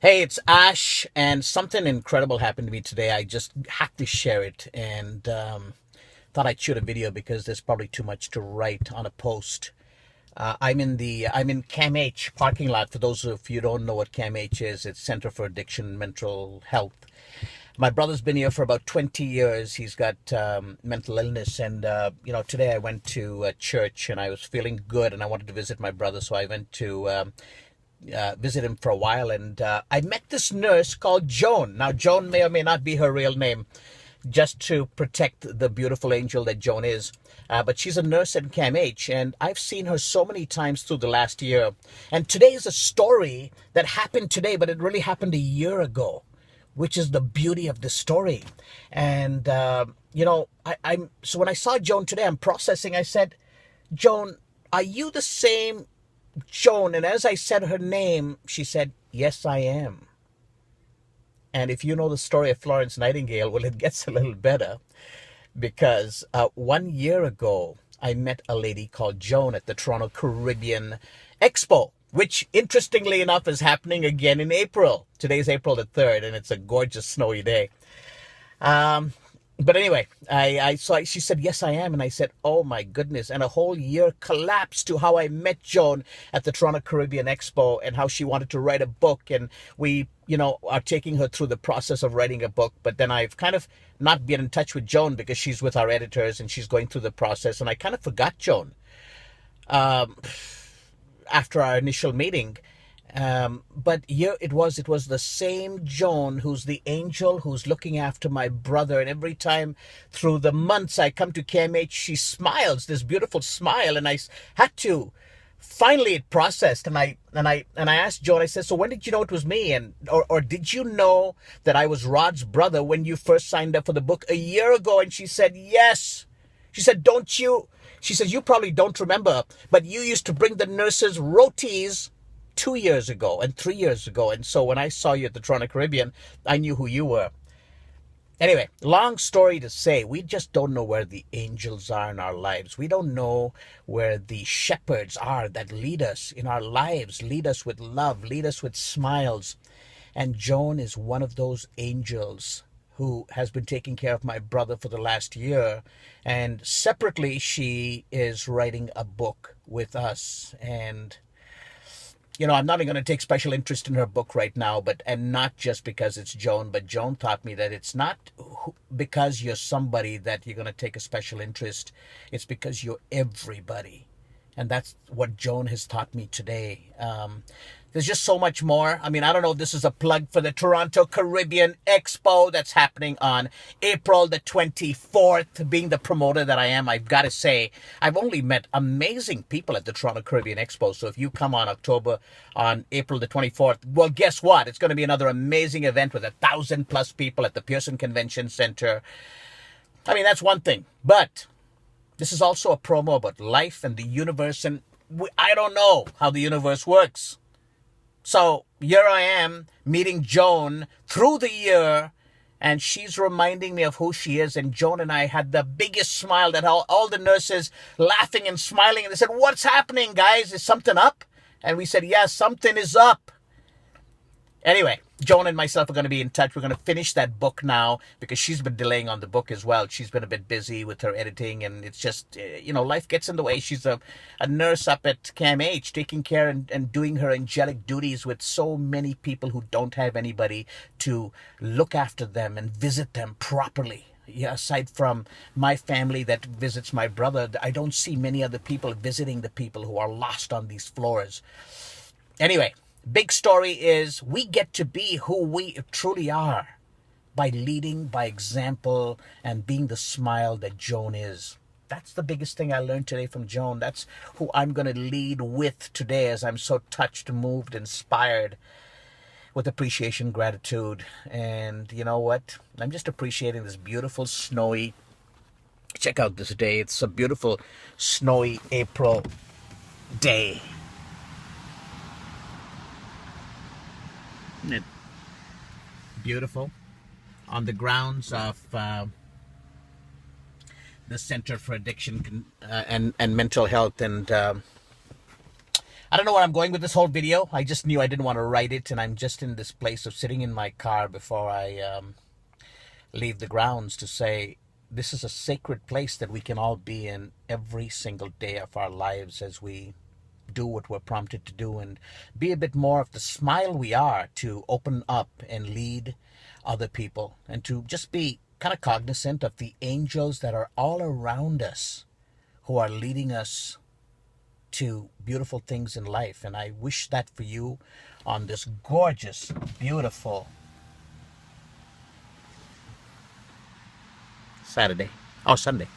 Hey, it's Ash, and something incredible happened to me today. I just had to share it, and thought I'd shoot a video because there's probably too much to write on a post. I'm in CAMH parking lot. For those of you who don't know what CAMH is, it's Center for Addiction and Mental Health. My brother's been here for about 20 years. He's got mental illness, and today I went to church, and I was feeling good, and I wanted to visit my brother, so I went to visit him for a while, and I met this nurse called Joan. Now, Joan may or may not be her real name, just to protect the beautiful angel that Joan is. But she's a nurse at CAMH, and I've seen her so many times through the last year. And today is a story that happened today, but it really happened a year ago, which is the beauty of the story. And I'm so when I saw Joan today, I'm processing. I said, Joan, are you the same Joan? And as I said her name, she said, yes, I am. And if you know the story of Florence Nightingale, well, it gets a little better because 1 year ago, I met a lady called Joan at the Toronto Caribbean Expo, which interestingly enough is happening again in April. Today's April the 3rd, and it's a gorgeous snowy day. Um, but anyway, she said, yes, I am. And I said, oh my goodness. And a whole year collapsed to how I met Joan at the Toronto Caribbean Expo and how she wanted to write a book. And we, are taking her through the process of writing a book. But then I've kind of not been in touch with Joan because she's with our editors and she's going through the process. And I kind of forgot Joan um, after our initial meeting. But here it was the same Joan who's the angel who's looking after my brother. And every time through the months I come to KMH, she smiles, this beautiful smile. And had to finally it processed. And I asked Joan, I said, so when did you know it was me? And or did you know that I was Rod's brother when you first signed up for the book a year ago? And she said, yes. She said, don't you? She says, you probably don't remember, but you used to bring the nurses rotis 2 years ago and 3 years ago. And so when I saw you at the Toronto Caribbean, I knew who you were. Anyway, long story to say, we just don't know where the angels are in our lives. We don't know where the shepherds are that lead us in our lives, lead us with love, lead us with smiles. And Joan is one of those angels who has been taking care of my brother for the last year. And separately, she is writing a book with us. And I'm not going to take special interest in her book right now, and not just because it's Joan, but Joan taught me that it's not because you're somebody that you're going to take a special interest. It's because you're everybody. And that's what Joan has taught me today. There's just so much more. I mean, I don't know if this is a plug for the Toronto Caribbean Expo that's happening on April the 24th. Being the promoter that I am, I've got to say, I've only met amazing people at the Toronto Caribbean Expo. So if you come on April the 24th, well, guess what? It's going to be another amazing event with 1,000+ people at the Pearson Convention Center. I mean, that's one thing. But this is also a promo about life and the universe. And I don't know how the universe works. So here I am meeting Joan through the year, and she's reminding me of who she is. And Joan and I had the biggest smile, that all the nurses laughing and smiling. And they said, what's happening, guys? Is something up? And we said, yes, something is up. Anyway, Joan and myself are going to be in touch. We're going to finish that book now because she's been delaying on the book as well. She's been a bit busy with her editing, and it's just, life gets in the way. She's a nurse up at CAMH, taking care and doing her angelic duties with so many people who don't have anybody to look after them and visit them properly. Yeah, aside from my family that visits my brother, I don't see many other people visiting the people who are lost on these floors. Anyway, big story is we get to be who we truly are by leading by example and being the smile that Joan is. That's the biggest thing I learned today from Joan. That's who I'm going to lead with today, as I'm so touched, moved, inspired with appreciation, gratitude. And you know what? I'm just appreciating this beautiful snowy, check out this day. It's a beautiful snowy April day. Isn't it beautiful? On the grounds of the Center for Addiction and Mental Health. And I don't know where I'm going with this whole video. I just knew I didn't want to write it, and I'm just in this place of sitting in my car before I leave the grounds to say this is a sacred place that we can all be in every single day of our lives as we do what we're prompted to do and be a bit more of the smile we are to open up and lead other people and to just be kind of cognizant of the angels that are all around us who are leading us to beautiful things in life. And I wish that for you on this gorgeous, beautiful Saturday or Sunday.